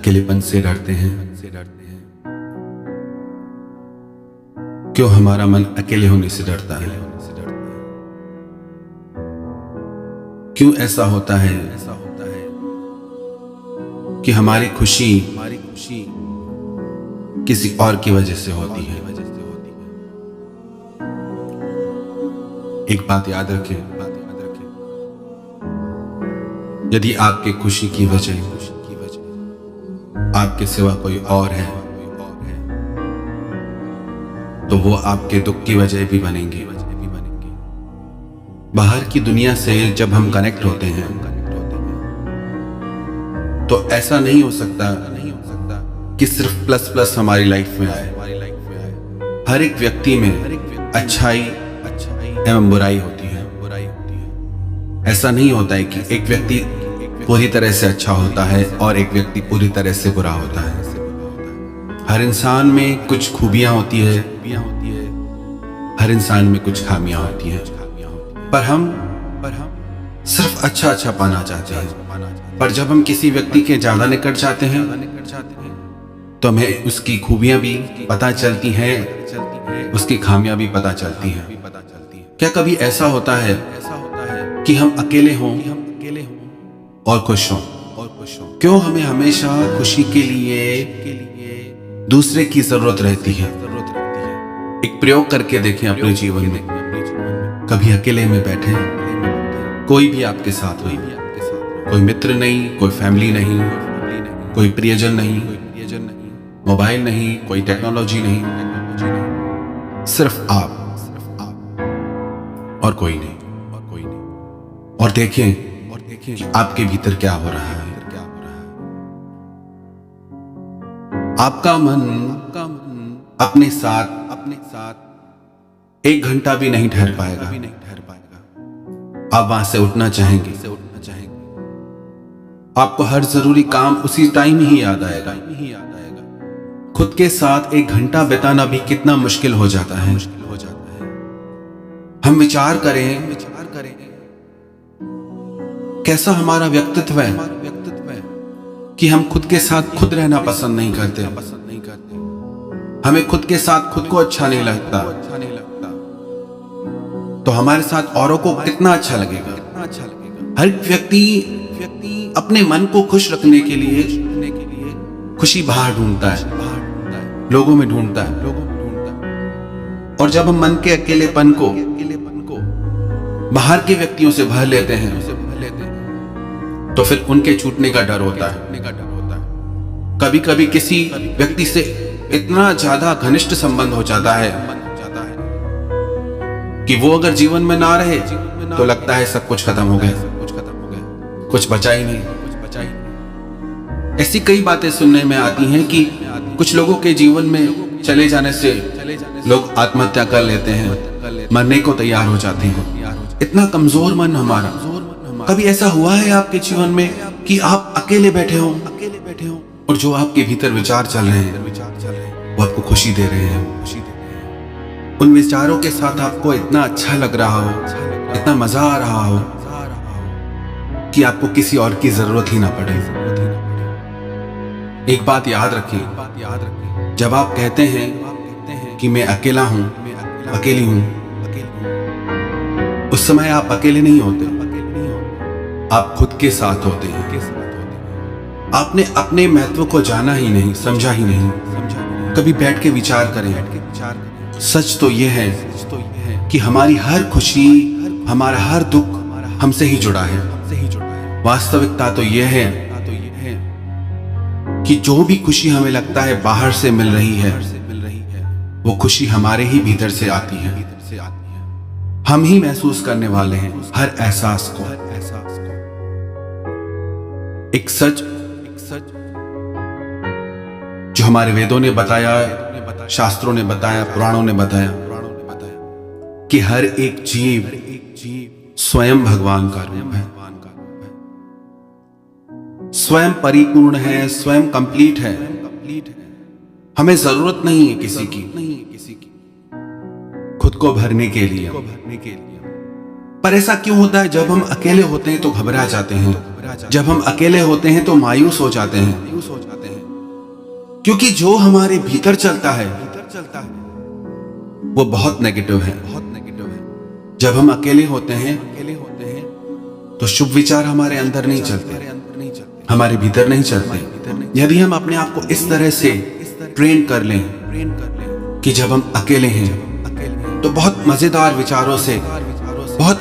अकेलेपन से डरते हैं। क्यों हमारा मन अकेले होने से डरता है? क्यों ऐसा होता है कि हमारी खुशी किसी और की वजह से होती है? एक बात याद रखें, यदि आपके खुशी की वजह आपके सिवा कोई और है तो वो आपके दुख की वजह भी बनेंगे। बाहर की दुनिया से जब हम कनेक्ट होते हैं तो ऐसा नहीं हो सकता कि सिर्फ प्लस प्लस हमारी लाइफ में आए। हर एक व्यक्ति में अच्छाई एवं बुराई होती है। ऐसा नहीं होता है कि एक व्यक्ति पूरी तरह से अच्छा होता है और एक व्यक्ति पूरी तरह से बुरा होता है। हर इंसान में कुछ खूबियां होती है, हर इंसान में कुछ खामियां होती हैं, पर हम सिर्फ अच्छा अच्छा पाना चाहते हैं। पर जब हम किसी व्यक्ति के ज्यादा निकट जाते हैं तो हमें उसकी खूबियां भी पता चलती हैं, उसकी खामियां भी पता चलती हैं। क्या कभी ऐसा होता है कि हम अकेले हों और खुश हों? क्यों हमें हमेशा खुशी के लिए दूसरे की जरूरत रहती है? एक प्रयोग करके देखें अपने जीवन में। कभी अकेले में बैठे, कोई भी आपके साथ नहीं, कोई मित्र नहीं, कोई फैमिली नहीं, कोई प्रियजन नहीं, मोबाइल नहीं, कोई टेक्नोलॉजी नहीं, सिर्फ आप और कोई नहीं। और देखें कि आपके भीतर क्या हो रहा है। आपका मन अपने साथ एक घंटा भी नहीं ठहर पाएगा। आप वहां से उठना चाहेंगे, आपको हर जरूरी काम उसी टाइम ही याद आएगा। खुद के साथ एक घंटा बिताना भी कितना मुश्किल हो जाता है। हम विचार करें कैसा हमारा व्यक्तित्व है कि हम खुद के साथ खुद रहना पसंद नहीं करते। हमें खुद के साथ खुद को अच्छा नहीं लगता तो हमारे साथ औरों को कितना अच्छा लगेगा। हर व्यक्ति अपने मन को खुश रखने के लिए खुशी बाहर ढूंढता है, लोगों में ढूंढता है। और जब हम मन के अकेलेपन को बाहर के व्यक्तियों से भर लेते हैं तो फिर उनके छूटने का डर होता है। कभी कभी किसी व्यक्ति से इतना ज्यादा घनिष्ठ संबंध हो जाता है कि वो अगर जीवन में ना रहे तो लगता है सब कुछ खत्म हो गया, कुछ बचा ही नहीं। ऐसी कई बातें सुनने में आती हैं कि कुछ लोगों के जीवन में चले जाने से लोग आत्महत्या कर लेते हैं, मरने को तैयार हो जाते हैं। इतना कमजोर मन हमारा। कभी ऐसा हुआ है आपके जीवन में कि आप अकेले बैठे हो और जो आपके भीतर विचार चल रहे हैं वो आपको खुशी दे रहे हैं? उन विचारों के साथ आपको इतना अच्छा लग रहा हो, इतना मजा आ रहा हो कि आपको किसी और की जरूरत ही ना पड़े। एक बात याद रखें, जब आप कहते हैं कि मैं अकेला हूं, अकेली हूं, उस समय आप अकेले नहीं होते, आप खुद के साथ होते हैं। आपने अपने महत्व को जाना ही नहीं, समझा ही नहीं। कभी बैठ के विचार करें। सच तो यह है कि हमारी हर खुशी, हमारा हर दुख हमसे ही जुड़ा है। वास्तविकता तो यह है कि जो भी खुशी हमें लगता है बाहर से मिल रही है वो खुशी हमारे ही भीतर से आती है। हम ही महसूस करने वाले हैं हर एहसास को। एक सच जो हमारे वेदों ने बताया, शास्त्रों ने बताया, पुराणों ने बताया कि हर एक जीव स्वयं भगवान का रूप है, स्वयं परिपूर्ण है, स्वयं कंप्लीट है। हमें जरूरत नहीं है किसी की खुद को भरने के लिए। पर ऐसा क्यों होता है? जब हम अकेले होते हैं तो घबरा जाते हैं, जब हम अकेले होते हैं तो मायूस हो जाते हैं, क्योंकि जो हमारे भीतर चलता है वो बहुत नेगेटिव है। जब हम अकेले होते हैं तो शुभ विचार हमारे अंदर नहीं चलते, हमारे भीतर नहीं चलते। यदि हम अपने आप को इस तरह से ट्रेन कर लें कि जब हम अकेले हैं तो बहुत मजेदार विचारों से